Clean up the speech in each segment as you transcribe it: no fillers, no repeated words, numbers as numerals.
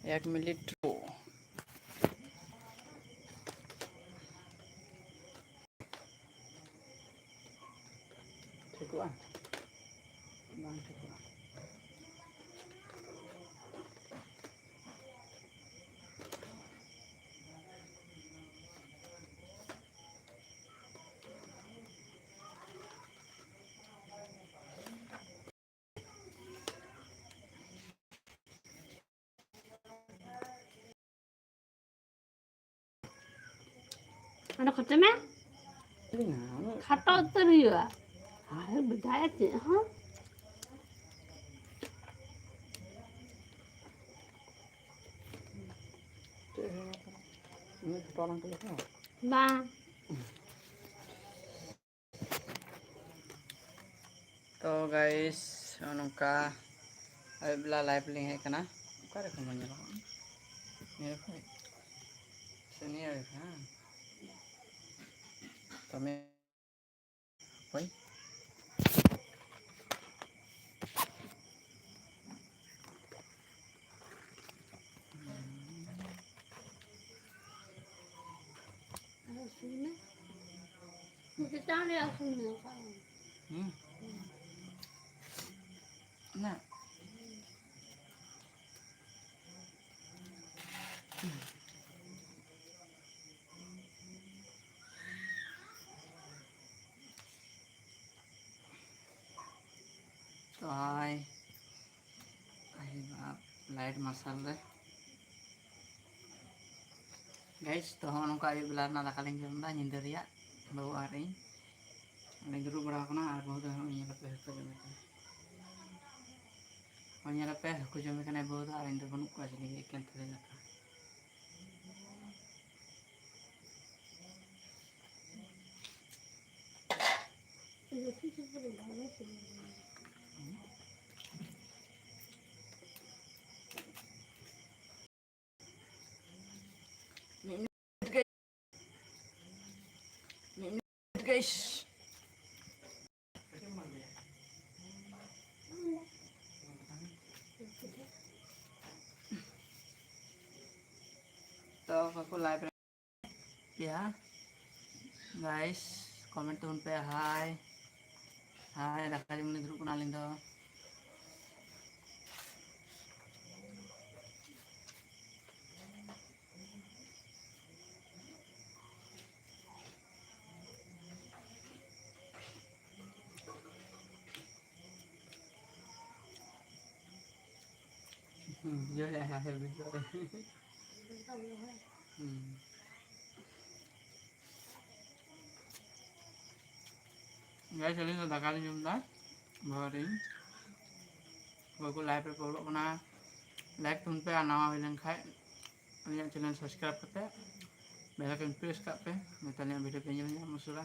1 minute ठेकुआ bang ठेकुआ Ano kata me? Kata teriak. Ayo berjaya sih, ha? ini orang kelihatan Bang. तो guys नौका बेला live link है कना करे को मन मेरे को सुनिए हां तमे कोई Sini. Kita lihat sini. ना तो हाय बाप लाइट मार्शल रे गाइस तो हम नौका अभी बेला ना दाका लिंग जमदा निंदा रिया बहु आ रही मैं दुरु बड़ा कना और बहुत हम ये पे को जमे और ये पे को जमे कने बहुत आ इंदर बनु को असली एकन थले लका Ini sih boleh banget sih. Guys तो aku live ya guys komen tuhun pe hai hai dakali muni dulu kenalin do yo ya hasil video guys ini sudah kali jumpa bahari aku live पे पढ़ो अपना like तुम पे नवा villain खाए अलिया channel subscribe करते bell icon press कर पे मितालिया वीडियो पे nyelnya musura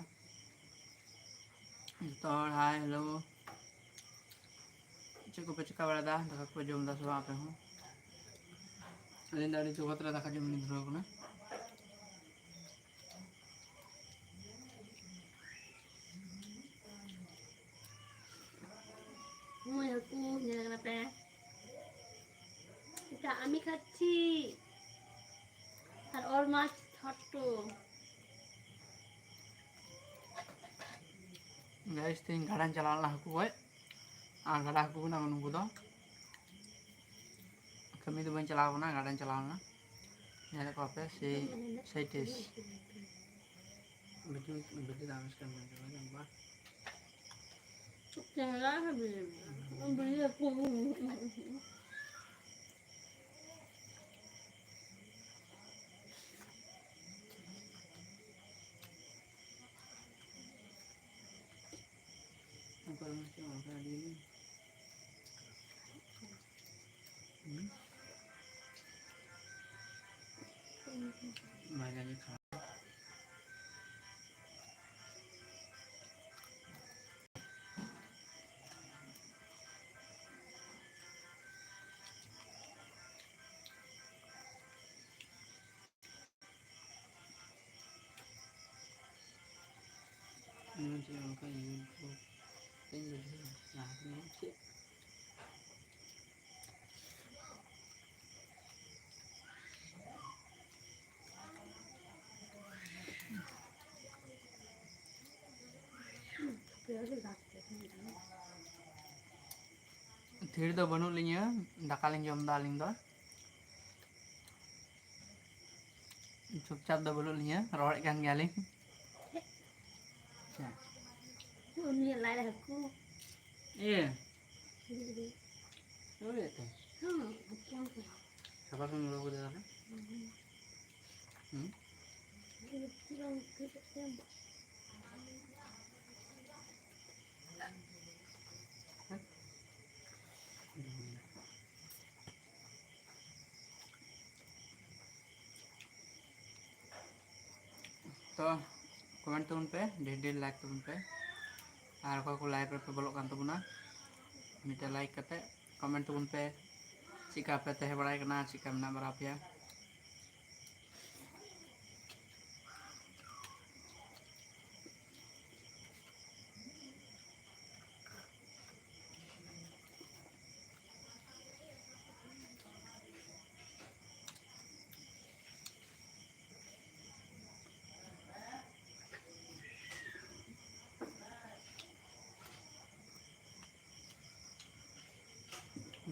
तो हाय हेलो चेको पे चिका बड़ा दा दाका को जम दा सुबह पे हूं अलिया दाड़ी चौकतरा दाका जम नि धरो ना Mau aku nyala kenapa? Kita ami খাচ্ছি আর ওর মাছ ছোট্ট guys ting gadan jalan lah aku gue gadan aku na nunggu do kami tu ban चलाओ ना गार्डन चलाओ ना ये को पे से test betul betul damas kan macam apa jangan habis beli aku apa macam apa ini banyak ni macam apa ini tinggal nah ini itu sakit. Thir do banu linya dakaling jom daling do. Chupchap do banu linya rol kan galing. Ini lain aku. Iya. Jadi, Oh iya tuh. bukan. Siapa pun ngeluh udah kan? Kurang kita. तो comment तुम पे डेढ़ like तुम पे और को like पे बोलो kan तुम ना मिटे लाइक करते कमेंट तुम पे चिका पे तह बड़ा करना चिका मना बड़ा पे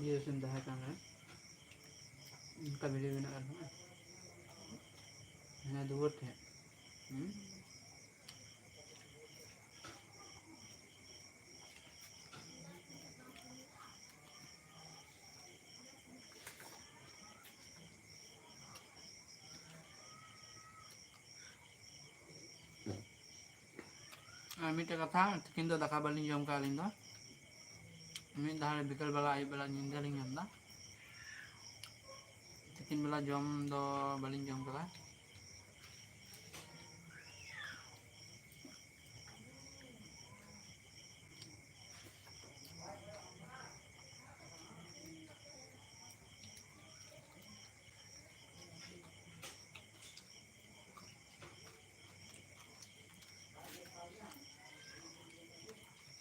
ये सुनता है काम है उनका वीडियो बना कर है दूर थे मिटे कथा तकिन दो दाका बालिं जम का लिंदा मिट धारे बिकल बेला आई बेला निंदा लिंग हमदा तकिन बेला जम दो बालिं जम करा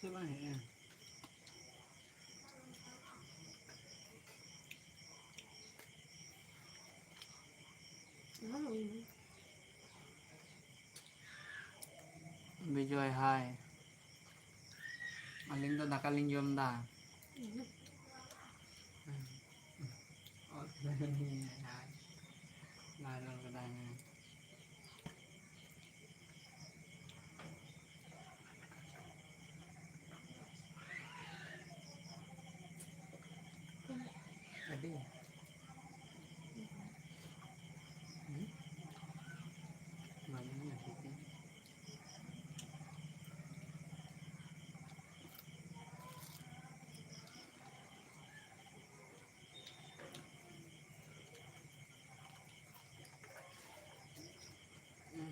Siapa ni? Bijoy hai. Aling do nakaling jom da. Oh, ni hai. Lai lo kedai ni. Tadi. Mana ni sih?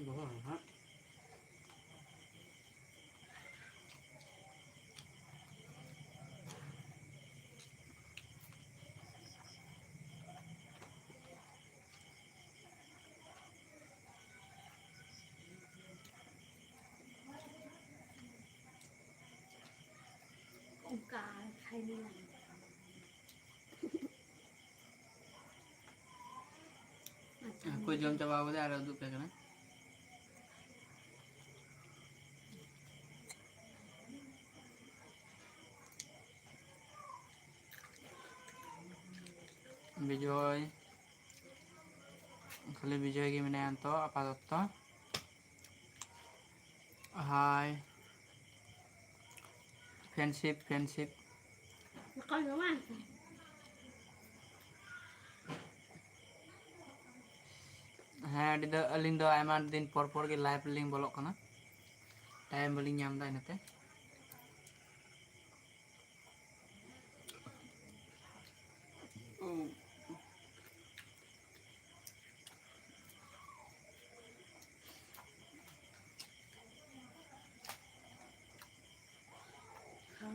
Bohong, ha? Ông cả hay đi làm. Aku jom coba apa ada untuk kan? Bijoy. Kali Bijoy gimana anto apa to? Hai. Friendship. Con đúng không? हाँ अभी तो अलिंग दो आयमा दिन पर के live लिंग बोलो कना टाइम बलिंग नाम दा इनते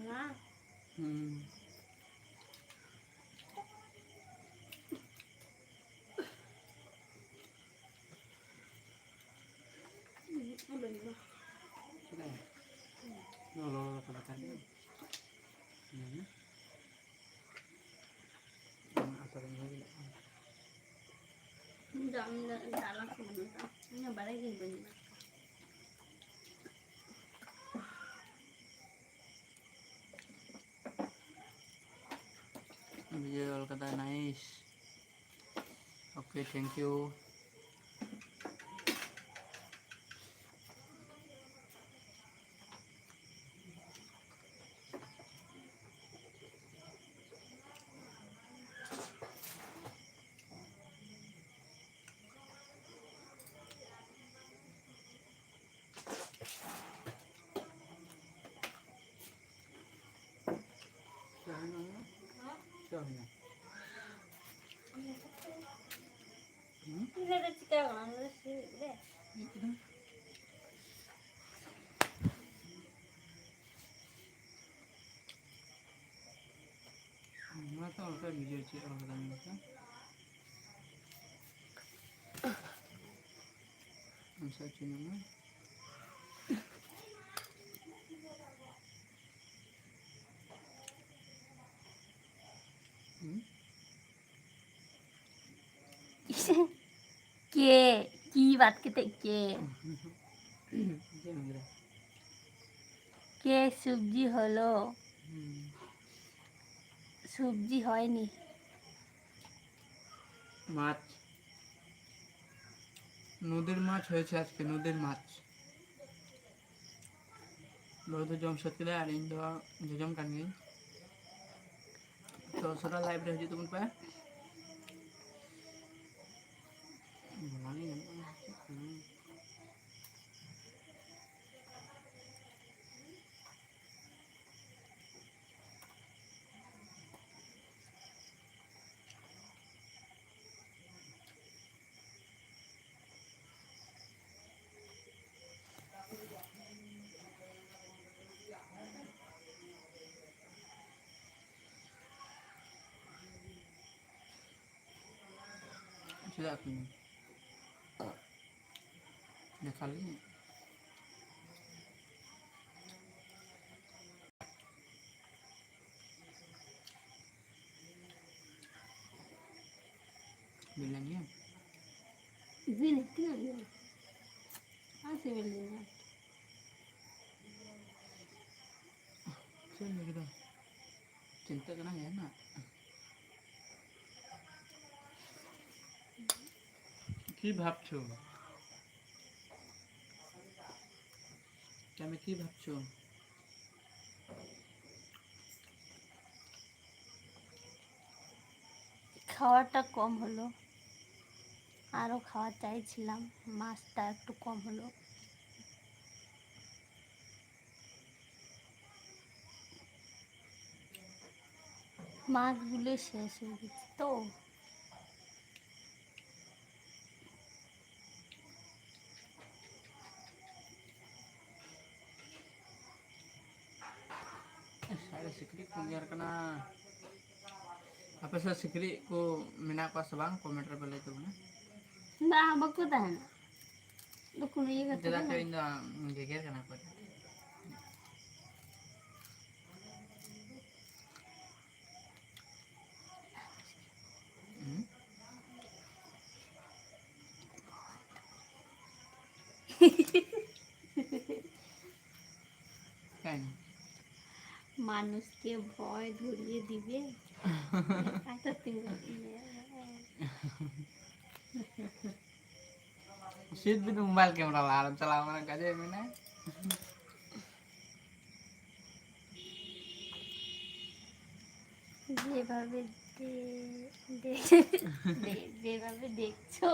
Hả? Nó bình mà. lo pada tadi asal ini Enggak langsung menurut. Ini balik gini. Nice. Okay, thank you. 이래를 찍어야 안 그래. मैं तो उनका वीडियो चेक कर रहा था। हम सर्च में কে কি বাত কেতে কে ये मेरा কে সবজি হলো সবজি হয়নি মাছ, নদীর মাছ হয়েছে আজকে, নদীর মাছ। लोग जम सकते हैं अरेंज दो जो जम करनी तो सरा लाइब्रेरी जी तुम पे बनानी है tidak punya ya kali ini bilangnya Ini tinggal masih belinya sini gitu cinta kena ya nak কি ভাবছো তুমি কি ভাবছো খাওয়াটা কম হলো আরো খাওয়া চাইছিলাম মাছটা একটু কম হলো মাছগুলো শেষ হয়ে গেছে তো saya sikri biar kena apa saya sikri ku mina pas bang komentar balik itu na না আমাকে দেয় না কোনো ইয়ে করতে tidak না kau indah geger kenapa kan মানুষকে ভয় ধরিয়ে দিবে এত शीत भी मोबाइल कैमरा ला रहा चला हमारा गजे में ना যেভাবে যেভাবে দেখছো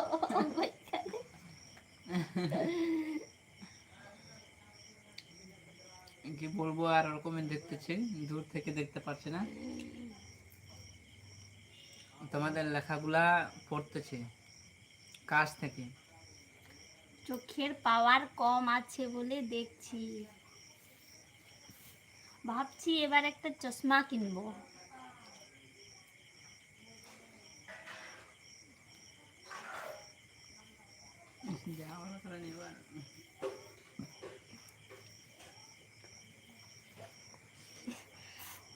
কি বলবো আর ওরকমই দেখতেছি দূর থেকে দেখতে পাচ্ছি না তোমাদের লেখাগুলা পড়তেছি কাছ থেকে চোখের পাওয়ার কম আছে বলে দেখছি ভাবছি এবার একটা চশমা কিনবো যাওয়ার করে নিবা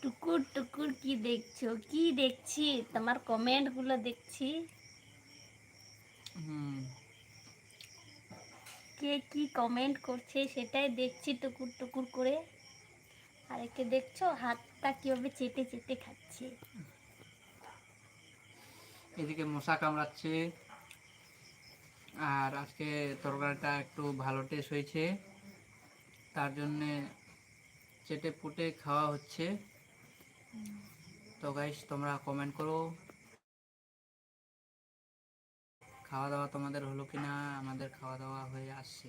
টুকুর টুকুর কি দেখছো কি দেখছি তোমার কমেন্ট গুলো দেখছি কে কি কমেন্ট করছে সেটাই দেখছি টুকুর টুকুর করে আর একে দেখছো হাতটা কিভাবে চেটে চেটে খাচ্ছে এদিকে মশা কামড়াচ্ছে। আর আজকে তরকারিটা একটু ভালো টেস্ট হয়েছে, তার জন্যে চেটে পুটে খাওয়া হচ্ছে। তো গাইস, তোমরা কমেন্ট করো খাওয়া দাওয়া তোমাদের হলো কিনা। আমাদের খাওয়া দাওয়া হয়ে আসছে।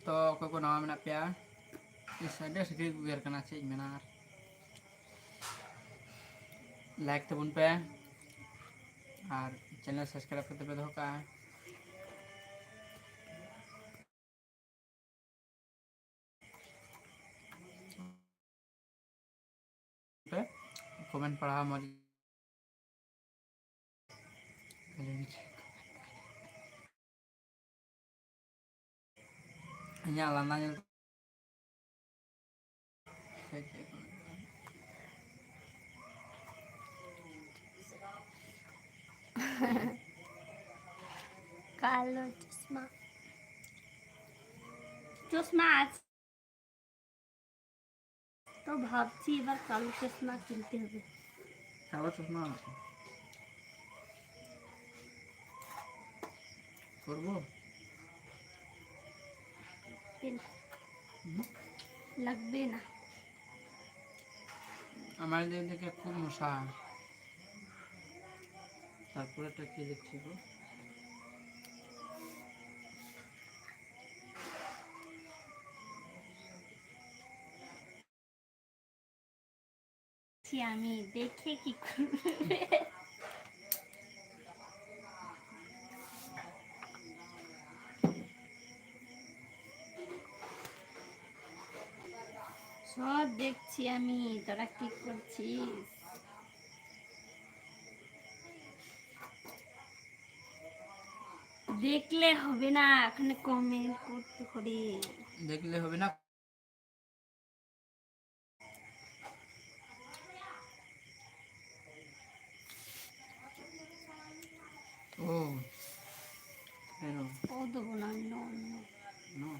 तो कोई को नाम ना प्यार इस साइड से भी गुजर करना चाहिए मीनार लाइक तो बुन पे और चैनल सब्सक्राइब करते पे धोखा है पे कमेंट पढ़ा मौज ini alamnya কালো চশমা, চশমা আছে তো ভাবছি এবার কালো চশমা কিনতে হবে। kalau cuma করবো লাগবে না। আমার দিকে খুব মশা। তারপরে একটা কি দেখছি গো, আমি দেখে কি করবে। সব দেখছি আমি, তোরা কি করছিস? দেখলে হবে না, এখানে কমেন্ট করতে হবে। দেখলে হবে না। ও এরো ও দেবো না, অন্য অন্য। নো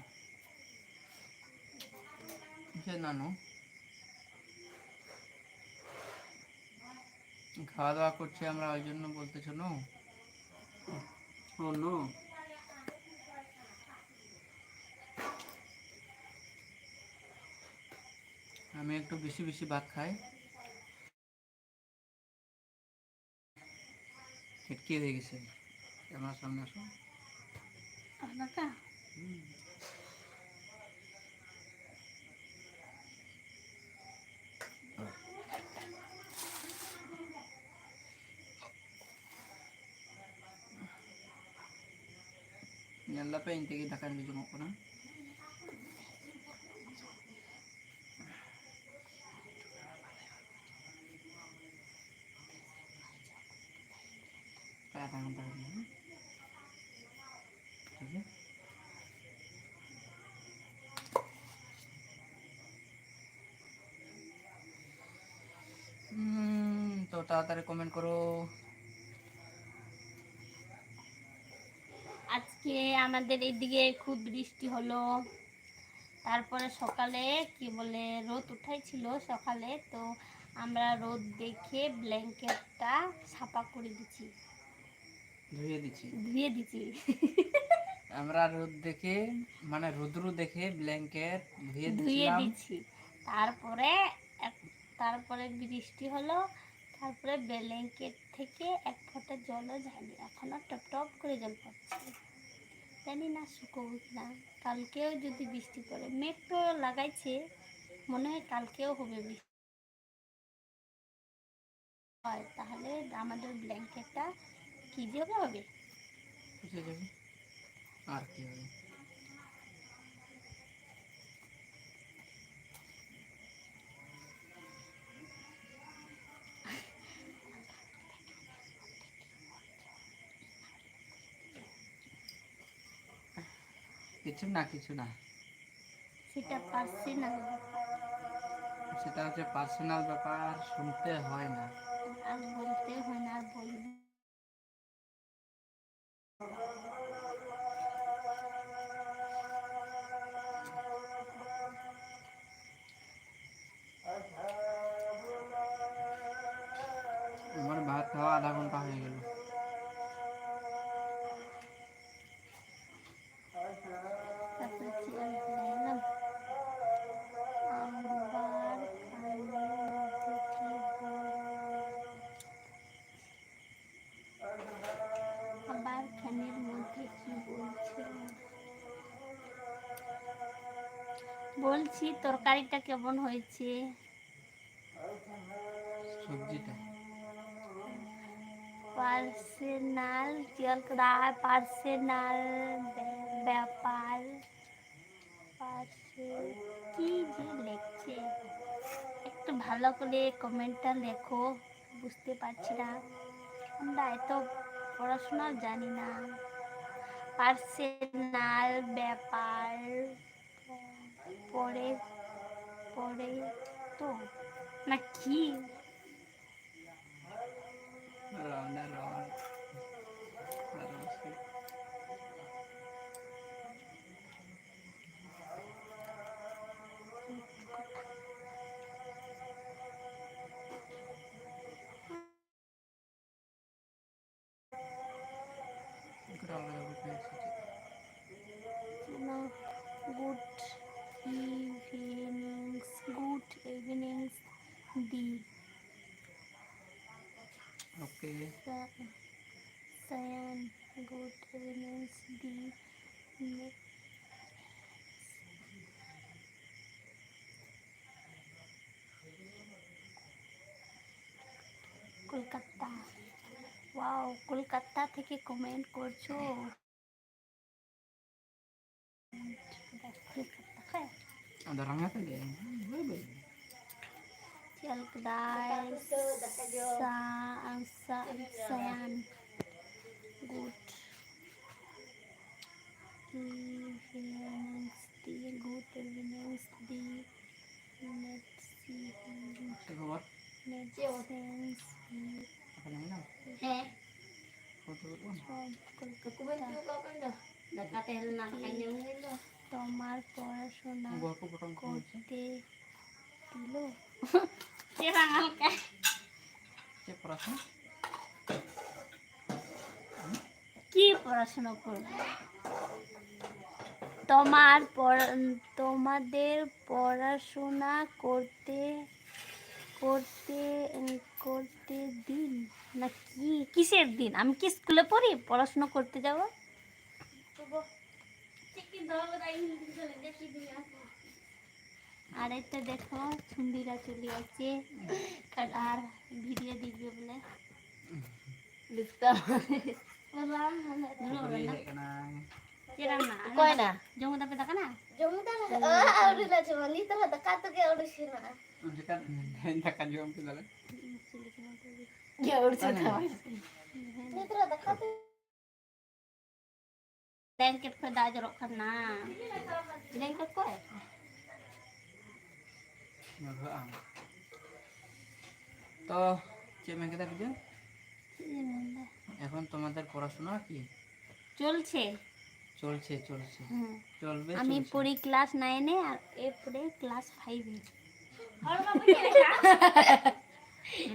কিসের নানু? খাওয়া দাওয়া করছি আমরা, ওই জন্য বলতেছো নো? ও নো, আমি একটু বেশি বেশি ভাত খাই, খিটকি হয়ে গেছে। আমার সামনে আসো। আপনাকা Nyala pa inti kita kan bijung ako na. Kaya tangan pa rin. Sige. তো তাড়াতাড়ি কমেন্ট করো। আজকে আমাদের এদিকে খুব বৃষ্টি হলো, তারপরে সকালে কি বলে রোদ উঠাইছিল সকালে, তো আমরা রোদ দেখে ব্ল্যাঙ্কেটটা ছাপা করে দিচ্ছি, ধুয়ে দিচ্ছি। আমরা রোদ দেখে মানে রোদ্রু দেখে ব্ল্যাঙ্কেট ধুয়ে দিচ্ছি। তারপরে তারপরে বৃষ্টি হলো, তারপরে ব্ল্যাঙ্কেট থেকে এক ফোঁটা জলও যায়নি, এখনো টপ টপ করে জল পড়ছে। জানি না শুকোবো কিনা, কালকেও যদি বৃষ্টি পড়ে, মেঘ তো লাগাইছে, মনে হয় কালকেও হবে বৃষ্টি হয়, তাহলে আমাদের ব্ল্যাঙ্কেটটা কি যে হবে। আর কি হবে? কিছু না কিছু না, সেটা পার্সোনাল ব্যাপার, সেটা হচ্ছে পার্সোনাল ব্যাপার, শুনতে হয় না আর বলতে হয় না, আর বলবে ফ্যানের মধ্যে কি বলছো? বলছি তরকারিটা কেমন হয়েছে। সবজিটা পার্সোনাল চলকরা পার্সোনাল ব্যাপার পার্সে কি যে লিখছে একটু ভালো করে কমেন্টটা লেখো, বুঝতে পারছি না, আমরা এত পড়াশোনা জানি না। পার্সোনাল ব্যাপার পড়ে পড়ে তো না কি রান্না রান্না গুড ইভিনিংস দি ওকে সায়ান, গুড ইভিনিংস দি কলকাতা। ওয়াও, কলকাতা থেকে কমেন্ট করছো। ada orangnya kan ya. Chelkdai Sayan, good evenings the let's see Keluar let's sense apa namanya? Foto তোমার পড়াশোনা gua aku potong করতে দিল cek perasaan কি পড়াশোনা করবে? তোমাদের পড়াশোনা করতে করতে করতে দিন না কি কিসের দিন? আমি কি স্কুলে পড়ি পড়াশোনা করতে যাব? আর এটা দেখো ছুন্দিরা চলে আছে আর ভিডিও দিবে বলে জমুদা পে দেখা না Tekan juga mungkin lah. Blanket করে দাও জড়ো না ব্ল্যাঙ্কেট করে তো চেমে kita kerja এখন তোমাদের পড়াশোনা কি চলছে? চলছে চলবে। আমি পড়ি ক্লাস 9 এ আর এ পড়ে ক্লাস 5 এ।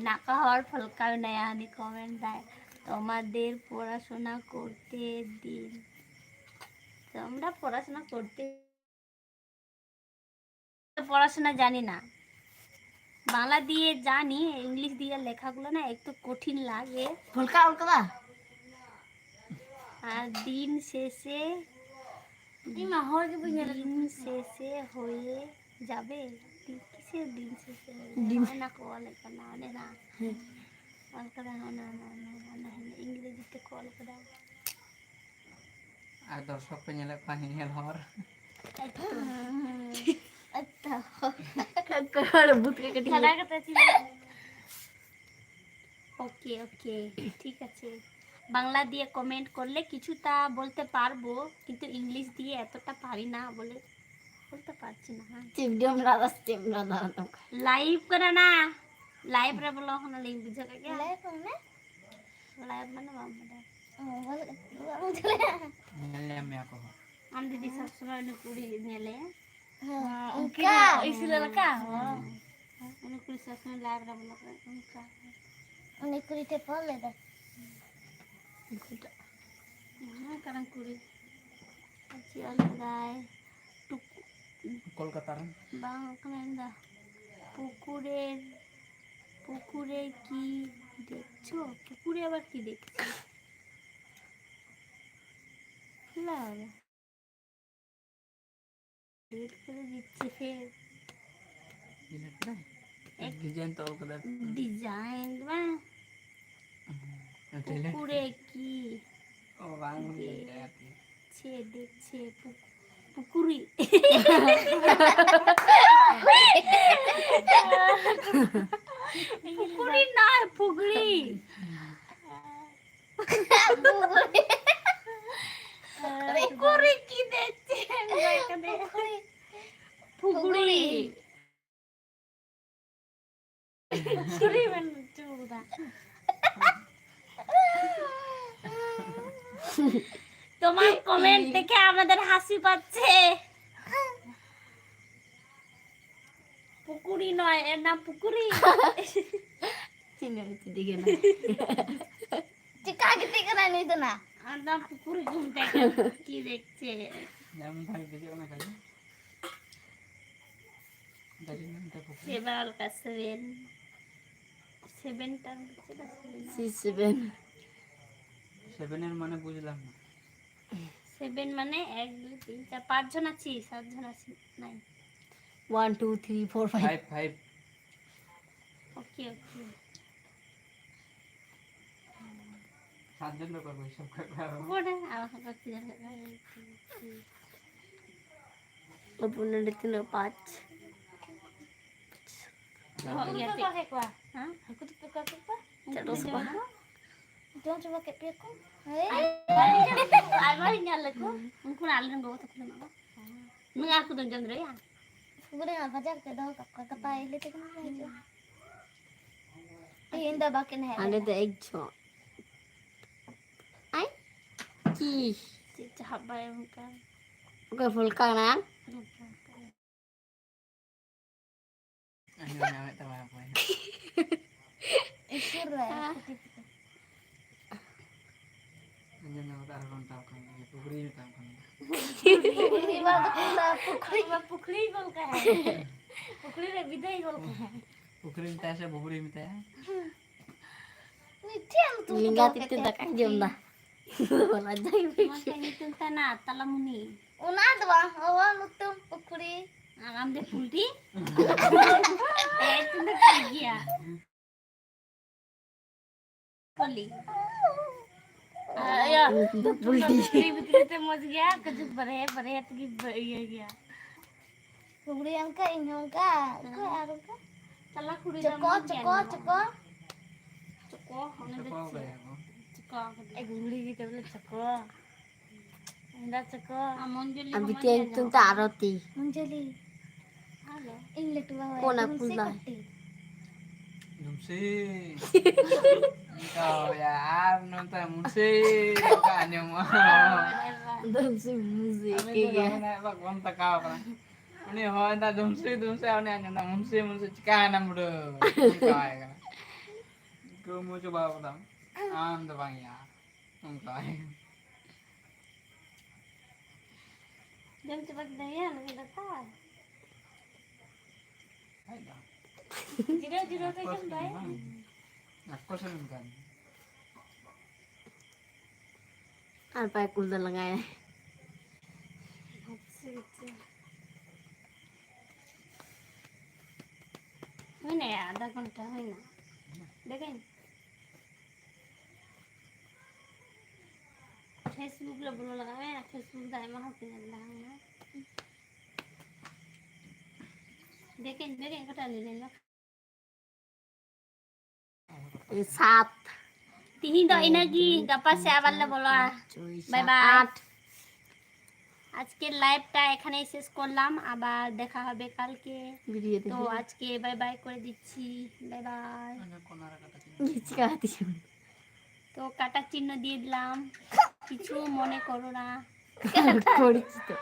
না কাহর ফলকা নয়া নি কমেন্ট দেয় তোমাদের পড়াশোনা করতে দিন। তোমরা পড়াশোনা করতে পড়াশোনা জানি না, বাংলা দিয়ে জানি, ইংলিশ দিয়ে লেখাগুলো না একটু কঠিন লাগে। ফলকা ফলকা আর দিন শেষে হয়ে যাবে। কিসের দিন শেষে না কল না না কল করা না ইংরেজিতে কল করা আর দর্শক পেলে পানি হেল হর ওকে ওকে ঠিক আছে। বাংলা দিয়ে কমেন্ট করলে কিছুটা বলতে পারবো, কিন্তু ইংলিশ দিয়ে এতটা পারি না বলে বলতে পারছি না। লাইভ করে না লাইভ রে বলো না লিঙ্ক বুঝা কে লাইভ মানে Ngelem ya aku. আমি দিদি সবসময় অনেক কুড়ি নিলে অনেক কুড়ি সবসময় লাইভ রে বলো অনেক কুড়িতে পড়লে দেখ কারণ কুড়ি গায় কলকাতার বাংলা পুকুরে কি দেখছো? পুকুরে আবার কি দেখছো? বুঝলাম ডিলিট করে দিচ্ছে ফের ডিজাইন তো করে ডিজাইন বা পুকুরে কি ও বাংলা দেখতে দেখছে পুকুরি পুকুরি না পুকুরি পুকুরি কি দেখছে পুকুরি পুকুরি মানে চুদা তোমার কমেন্ট দেখে আমাদের হাসি পাচ্ছে পুকুরি নয় এর নাম পুকুরি চিংড়ি দিকে না চিকাকে টিকে না নিত না আর নাম পুকুরি ঘুমতে কি দেখছে যেমন থাকে দেখে না খালি দাঁড়িয়ে নামটা পুকুর সেবার কা 7 টার C7 7 এর মানে বুঝলাম না 7 মানে 1 2 3 4 5 জন আছি 7 জন আছি নাই 1 2 3 4 5 5 ওকে ওকে 7 জন লোক করবে সব খারাপ ওটা আমাকে করতে যাবে ওপরে 3 5 हो गया क्या हां हमको तो पका पका चलो उसको jangan coba kayak piaku ay mari nyala ko uनको nalan bawa tak nama nung aku don jandre ya gue dengan pacar ke daw kakak pa ile te kana aja inda bakin hai आने तो एक छो आई की cahap bay muka okay full का ना ano na tawa ko isur lah ano na taron tao kan पुकरी में काम करना पुखरी बोल का है पुखरी रे विदाई बोल का है पुकरी में तैसे बुबरी में तै लिंगा तिते दका जमदा बोला जाई maka itu tanah talamuni Una dua, awal nutum pukuri. alam de pulti itu nak dia poli ya pulti betul te mos gaya kejut bare tegi iya gaya Pukuri yang ka inyong ka. Ko aro ka. tala kuri Ceko. ceko hone de apa gaya ko ceko guli gitu beli ceko Anda ceko amon jeli अभी तेल तुम तो आरती Menjeli. halo Inglet wa. कौन है पुल्ला Numsi. Kau ya, nonton Numsi. Bukannya mau. दम से मुझे Kami tu dah nak bak kontak kau kan. Ini ho anda Numsi awak ni hanya nak Numsi cakap nama bro. Kau ya kan. Kau mau coba apa tak? Tu bang ya. Kau ya. jam cepat daya nanti datang Aida. jiro te jam daya Aku senang kan. और पाए कुल लगाए हुई ना यार आधा घंटा हुई ना देखें फेसबुक लो बोलो लगा मैं फेसबुक दाई में होते हैं लगा देखें कटा ले लो 7 तीन तो इनकी गप्पा से आवाले बोलो বাই বাই আজকে লাইভটা এখানেই শেষ করলাম আবার দেখা হবে কালকে वीडियो তো আজকে বাই বাই করে দিচ্ছি bye bye Ada konar kata दिखाती हूं তো কাটা চিহ্ন দিয়ে দিলাম কিছু মনে করো না थोड़ी सी तो